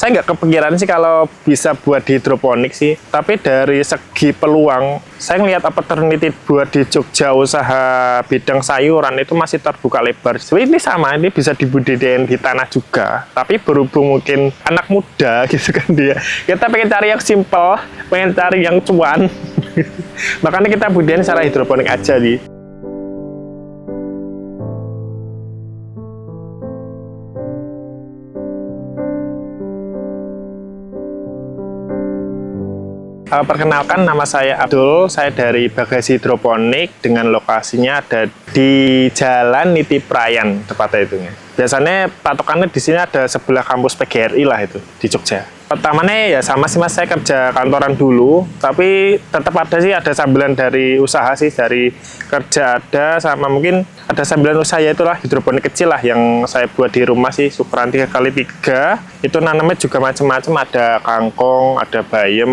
saya nggak kepikiran sih kalau bisa buat di hidroponik sih. Tapi dari segi peluang, saya ngelihat opportunity buat di Jogja usaha bidang sayuran itu masih terbuka lebar. Jadi ini sama, ini bisa dibudidayain di tanah juga. Tapi berhubung mungkin anak muda gitu kan dia, kita pengen cari yang simple, pengen cari yang cuan. Makanya kita budidayain secara hidroponik aja nih. Perkenalkan, nama saya Abdul, saya dari Bagasi Hidroponik dengan lokasinya ada di Jalan Niti Prayan, tepatnya itu. Biasanya patokannya di sini ada sebelah kampus PGRI lah itu di Jogja. Pertamanya ya sama sih Mas, saya kerja kantoran dulu, tapi tetap ada sih, ada sambilan dari usaha sih, dari kerja ada, sama mungkin ada sambilan usaha, itulah hidroponik kecil lah yang saya buat di rumah sih, ukuran 3x3. Itu nanamnya juga macam-macam, ada kangkung, ada bayam,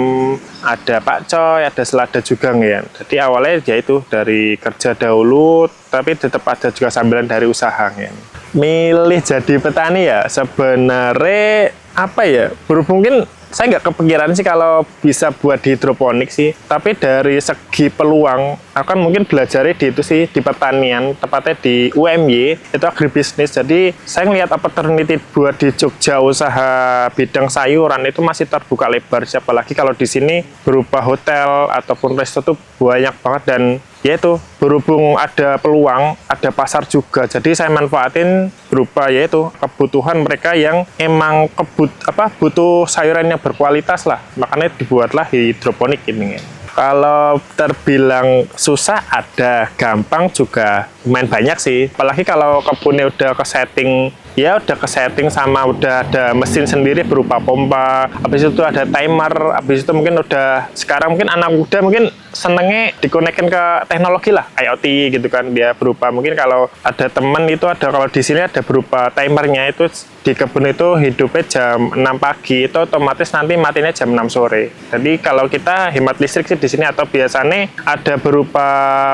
ada pakcoy, ada selada juga ya. Jadi awalnya ya itu dari kerja dahulu, tapi tetap ada juga sambilan dari usaha ya. Milih jadi petani ya sebenarnya apa ya, berhubung mungkin saya nggak kepikiran sih kalau bisa buat di hidroponik sih. Tapi dari segi peluang, aku kan mungkin belajarnya di itu sih, di pertanian, tepatnya di UMY, itu agribisnis. Jadi saya ngelihat opportunity buat di Jogja usaha bidang sayuran itu masih terbuka lebar. Apalagi kalau di sini berupa hotel ataupun resto tuh banyak banget, dan yaitu berhubung ada peluang, ada pasar juga. Jadi saya manfaatin berupa yaitu kebutuhan mereka yang emang butuh sayuran yang berkualitas lah. Makanya dibuatlah hidroponik ini. Kalau terbilang susah ada, gampang juga lumayan banyak sih. Apalagi kalau kebunnya udah ke setting, ya udah ke setting sama udah ada mesin sendiri berupa pompa, habis itu ada timer, habis itu mungkin udah, sekarang mungkin anak muda mungkin senengnya dikonekin ke teknologi lah, IoT gitu kan, dia berupa mungkin kalau ada temen itu ada, kalau di sini ada berupa timernya, itu di kebun itu hidupnya jam 6 pagi, itu otomatis nanti matinya jam 6 sore. Jadi kalau kita hemat listrik sih di sini, atau biasanya ada berupa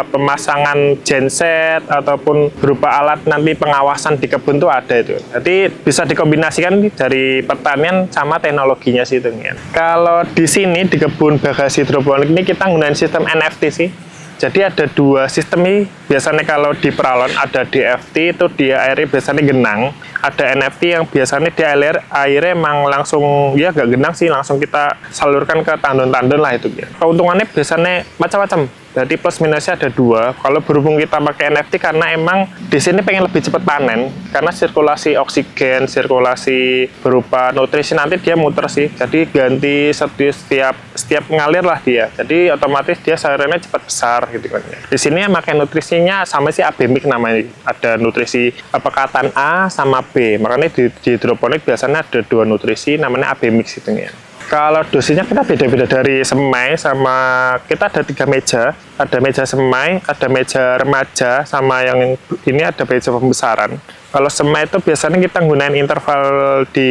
pemasangan genset ataupun berupa alat nanti pengawasan di kebun tuh ada itu. Jadi bisa dikombinasikan dari pertanian sama teknologinya sih itu. Kalau di sini di kebun Bagasi Hidroponik ini kita menggunakan sistem NFT sih. Jadi ada dua sistem nih. Biasanya kalau di peralon ada DFT, itu dia airnya biasanya genang. Ada NFT yang biasanya dia airnya emang langsung, ya gak genang sih, langsung kita salurkan ke tandon-tandon lah itu. Keuntungannya biasanya macam-macam. Jadi plus minusnya ada dua. Kalau berhubung kita pakai NFT karena emang di sini pengen lebih cepat panen, karena sirkulasi oksigen, sirkulasi berupa nutrisi nanti dia muter sih. Jadi ganti setiap ngalir lah dia. Jadi otomatis dia sayurannya cepat besar gitu kan. Di sini yang pakai nutrisinya sama sih AB Mix namanya. Ada nutrisi pekatan A sama B. Makanya di hidroponik biasanya ada dua nutrisi namanya AB Mix itu ya. Kalau dosisnya kita beda-beda dari semai, sama kita ada 3 meja. Ada meja semai, ada meja remaja, sama yang ini ada meja pembesaran. Kalau semai itu biasanya kita gunain interval di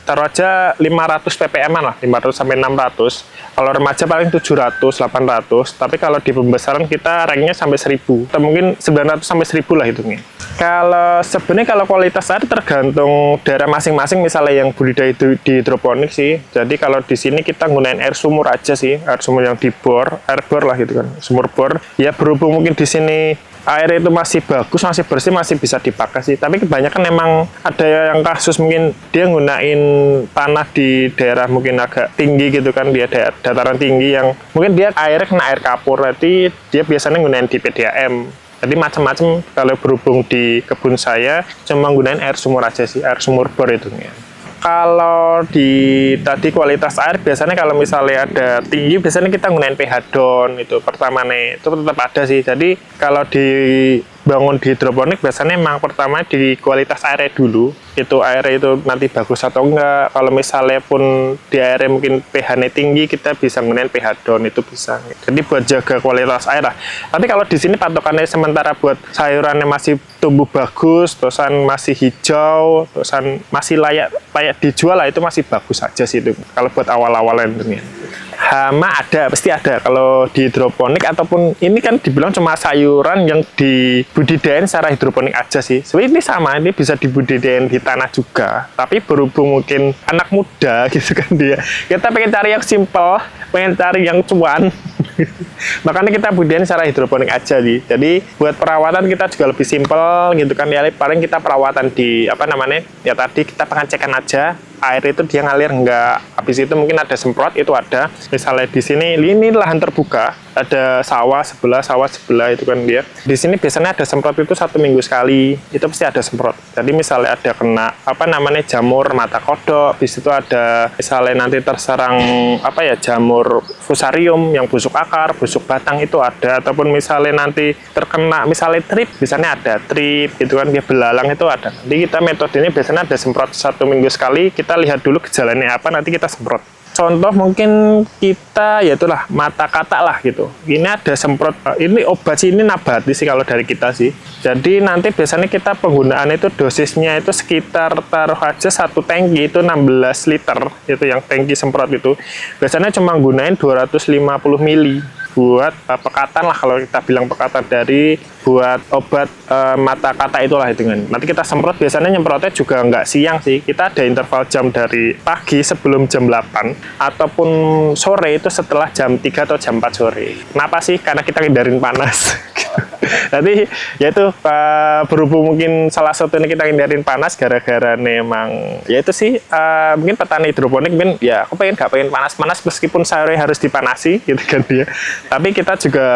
taruh aja 500 ppm lah, 500 sampai 600. Kalau remaja paling 700, 800. Tapi kalau di pembesaran kita ranknya sampai 1000. Atau mungkin 900 sampai 1000 lah hitungnya. Kalau sebenarnya kalau kualitas air tergantung daerah masing-masing, misalnya yang budidaya di hidroponik sih. Jadi kalau di sini kita gunain air sumur aja sih, air sumur yang dibor, air bor lah gitu kan, sumur bor. Ya berhubung mungkin di sini air itu masih bagus, masih bersih, masih bisa dipakai sih. Tapi kebanyakan emang ada yang kasus mungkin dia gunain tanah di daerah mungkin agak tinggi gitu kan, dia dataran tinggi yang mungkin dia airnya kena air kapur, nanti dia biasanya gunain di PDAM. Jadi macam-macam. Kalau berhubung di kebun saya cuma gunain air sumur aja sih, air sumur bor itu ya. Kalau di tadi kualitas air, biasanya kalau misalnya ada tinggi, biasanya kita gunain pH DON itu pertama nih, itu tetap ada sih. Jadi kalau dibangun di hidroponik biasanya memang pertama di kualitas airnya dulu, itu airnya itu nanti bagus atau enggak. Kalau misalnya pun di airnya mungkin pH-nya tinggi, kita bisa gunain pH DON, itu bisa. Jadi buat jaga kualitas air lah. Tapi kalau di sini patokannya sementara buat sayurannya masih tumbuh bagus, terusan masih hijau, terusan masih layak dijual lah, itu masih bagus aja sih itu. Kalau buat awal-awal ini. hama ada, pasti ada kalau di hidroponik, ataupun ini kan dibilang cuma sayuran yang dibudidayain secara hidroponik aja sih. Sebenarnya ini sama, ini bisa dibudidayain di tanah juga, tapi berhubung mungkin anak muda gitu kan dia, kita pengen cari yang simple, pengen cari yang cuan. Makanya kita budidayain secara hidroponik aja sih. Jadi buat perawatan kita juga lebih simple gitu kan ya, paling kita perawatan di apa namanya ya, tadi kita pengecekan aja air itu dia ngalir enggak, habis itu mungkin ada semprot, itu ada misalnya di sini ini lahan terbuka, ada sawah sebelah itu kan dia, di sini biasanya ada semprot itu 1 minggu sekali, itu pasti ada semprot. Jadi misalnya ada kena apa namanya jamur mata kodok, habis itu ada misalnya nanti terserang apa ya, jamur fusarium yang busuk akar, busuk batang, itu ada, ataupun misalnya nanti terkena misalnya trip, biasanya ada trip gitu kan, dia belalang, itu ada. Jadi kita metodenya biasanya ada semprot 1 minggu sekali, kita lihat dulu gejalanya apa, nanti kita semprot. Contoh mungkin kita ya itulah mata katak lah gitu, ini ada semprot, ini obat sih, ini nabati sih kalau dari kita sih. Jadi nanti biasanya kita penggunaan itu dosisnya itu sekitar taruh aja 1 tangki itu 16 liter, itu yang tangki semprot itu biasanya cuma gunain 250 mili buat pekatan lah, kalau kita bilang pekatan, dari buat obat mata kata itulah hitungan. Nanti kita semprot, biasanya nyemprotnya juga nggak siang sih, kita ada interval jam dari pagi sebelum jam 8 ataupun sore itu setelah jam 3 atau jam 4 sore. Kenapa sih? Karena kita hindarin panas. Jadi yaitu berhubung mungkin salah satunya kita hindarin panas gara-gara memang ya itu sih, mungkin petani hidroponik mungkin ya aku pengen gak pengen panas-panas meskipun sore harus dipanasi gitu kan dia, tapi kita juga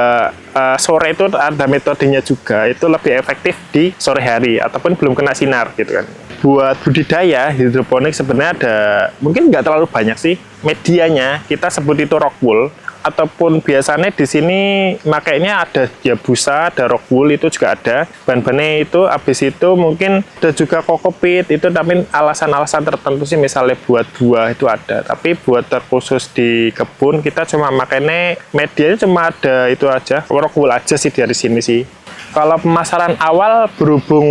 sore itu ada metodenya juga, itu lebih efektif di sore hari ataupun belum kena sinar gitu kan. Buat budidaya hidroponik sebenarnya ada mungkin nggak terlalu banyak sih medianya, kita sebut itu rock wool, ataupun biasanya di sini makainya ada ya busa, ada rock wool, itu juga ada bahan-bahannya itu. Habis itu mungkin ada juga kokopit, itu tapi alasan-alasan tertentu sih, misalnya buat buah itu ada, tapi buat terkhusus di kebun kita cuma makainya medianya cuma ada itu aja, rock wool aja sih dari sini sih. Kalau pemasaran awal, berhubung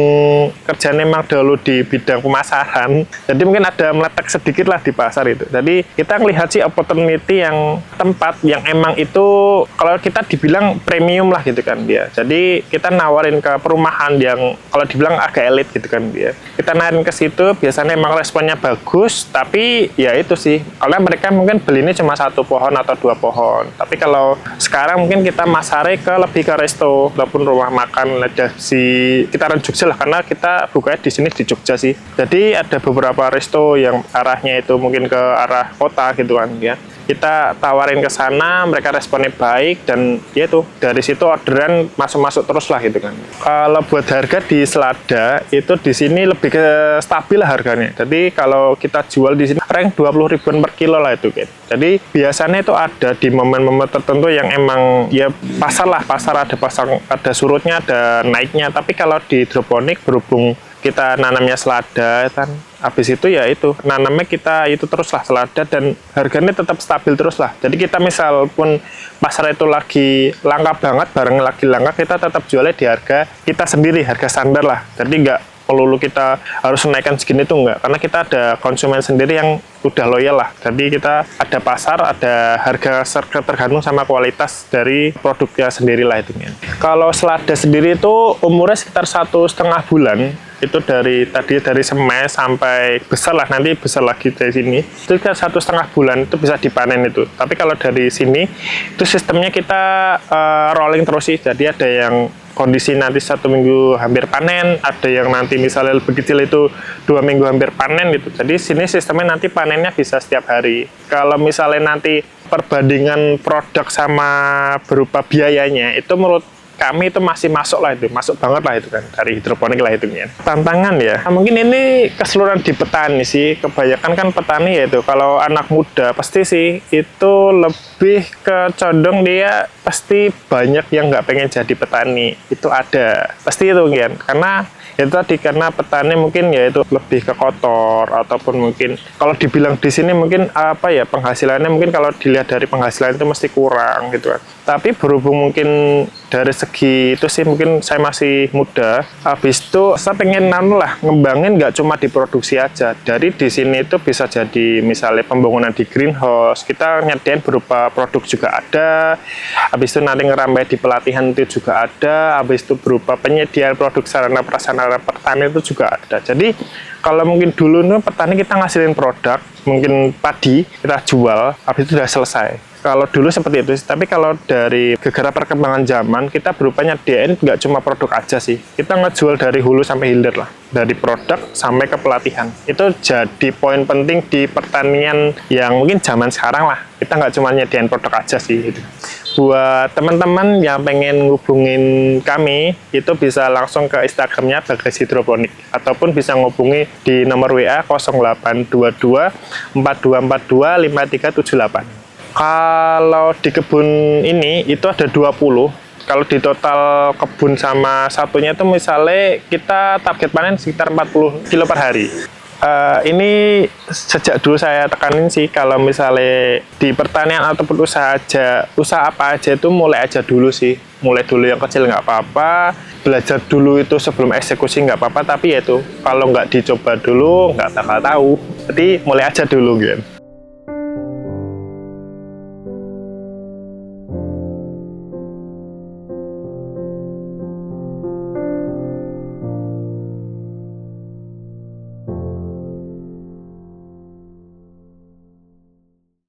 kerjanya memang dulu di bidang pemasaran, jadi mungkin ada meletek sedikit lah di pasar itu. Jadi kita ngelihat sih opportunity yang tempat yang emang itu kalau kita dibilang premium lah gitu kan dia. Jadi kita nawarin ke perumahan yang kalau dibilang agak elit gitu kan dia. Kita nawarin ke situ, biasanya emang responnya bagus, tapi ya itu sih, karena mereka mungkin belinya cuma 1 pohon atau 2 pohon. Tapi kalau sekarang mungkin kita masarnya ke lebih ke resto ataupun rumah makan, ada si sekitaran Jogja lah, karena kita bukanya di sini di Jogja sih. Jadi ada beberapa resto yang arahnya itu mungkin ke arah kota gitu kan ya. Kita tawarin ke sana, mereka responnya baik, dan ya itu dari situ orderan masuk terus lah gitu kan. Kalau buat harga di selada itu di sini lebih ke stabil lah harganya. Jadi kalau kita jual di sini rank 20 ribuan per kilo lah itu kan. Jadi biasanya itu ada di momen-momen tertentu yang emang ya pasar ada surutnya, ada naiknya. Tapi kalau di hidroponik berhubung kita nanamnya selada kan, habis itu ya itu nanamnya kita itu terus lah selada, dan harganya tetap stabil terus lah. Jadi kita misal pun pasar itu lagi langka banget, barang lagi langka, kita tetap jualnya di harga kita sendiri, harga standar lah. Jadi nggak melulu kita harus menaikkan segini tuh enggak, karena kita ada konsumen sendiri yang udah loyal lah. Jadi kita ada pasar, ada harga tergantung sama kualitas dari produknya sendiri lah itu. Kalau selada sendiri itu umurnya sekitar 1,5 bulan, itu dari semes sampai besar lah, nanti besar lagi dari sini itu kan 1,5 bulan itu bisa dipanen itu. Tapi kalau dari sini itu sistemnya kita rolling terus sih, jadi ada yang kondisi nanti 1 minggu hampir panen, ada yang nanti misalnya lebih kecil itu 2 minggu hampir panen gitu. Jadi sini sistemnya nanti panennya bisa setiap hari. Kalau misalnya nanti perbandingan produk sama berupa biayanya, itu menurut kami itu masih masuk lah, itu masuk banget lah itu kan dari hidroponik lah itu ya. Tantangan ya, nah, mungkin ini keseluruhan di petani sih, kebanyakan kan petani ya itu kalau anak muda pasti sih itu lebih ke condong dia pasti banyak yang nggak pengen jadi petani, itu ada pasti itu kan, karena itu tadi karena petani mungkin ya itu lebih ke kotor, ataupun mungkin kalau dibilang di sini mungkin apa ya penghasilannya, mungkin kalau dilihat dari penghasilan itu mesti kurang gitu kan. Tapi berhubung mungkin dari segi itu sih mungkin saya masih muda. Habis itu saya pengen ngembangin nggak cuma diproduksi aja. Dari di sini itu bisa jadi misalnya pembangunan di greenhouse. Kita nyediain berupa produk juga ada. Habis itu nanti ngerambai di pelatihan itu juga ada. Habis itu berupa penyediaan produk sarana prasarana pertanian itu juga ada. Jadi kalau mungkin dulu nih petani kita ngasilin produk, mungkin padi kita jual, habis itu sudah selesai. Kalau dulu seperti itu, tapi kalau dari gegara perkembangan zaman, kita berupa nyediain nggak cuma produk aja sih. Kita ngejual dari hulu sampai hilir lah. Dari produk sampai ke pelatihan. Itu jadi poin penting di pertanian yang mungkin zaman sekarang lah. Kita nggak cuma nyediain produk aja sih. Gitu. Buat teman-teman yang pengen ngubungin kami, itu bisa langsung ke Instagramnya Bagas Hidroponik. Ataupun bisa ngubungi di nomor WA 0822 4242 5378. Kalau di kebun ini itu ada 20. Kalau di total kebun sama satunya itu misalnya kita target panen sekitar 40 kilo per hari. Ini sejak dulu saya tekanin sih kalau misalnya di pertanian ataupun usaha apa aja itu mulai aja dulu sih. Mulai dulu yang kecil nggak apa-apa, belajar dulu itu sebelum eksekusi nggak apa-apa, tapi ya itu kalau nggak dicoba dulu nggak bakal tahu. Jadi mulai aja dulu gitu.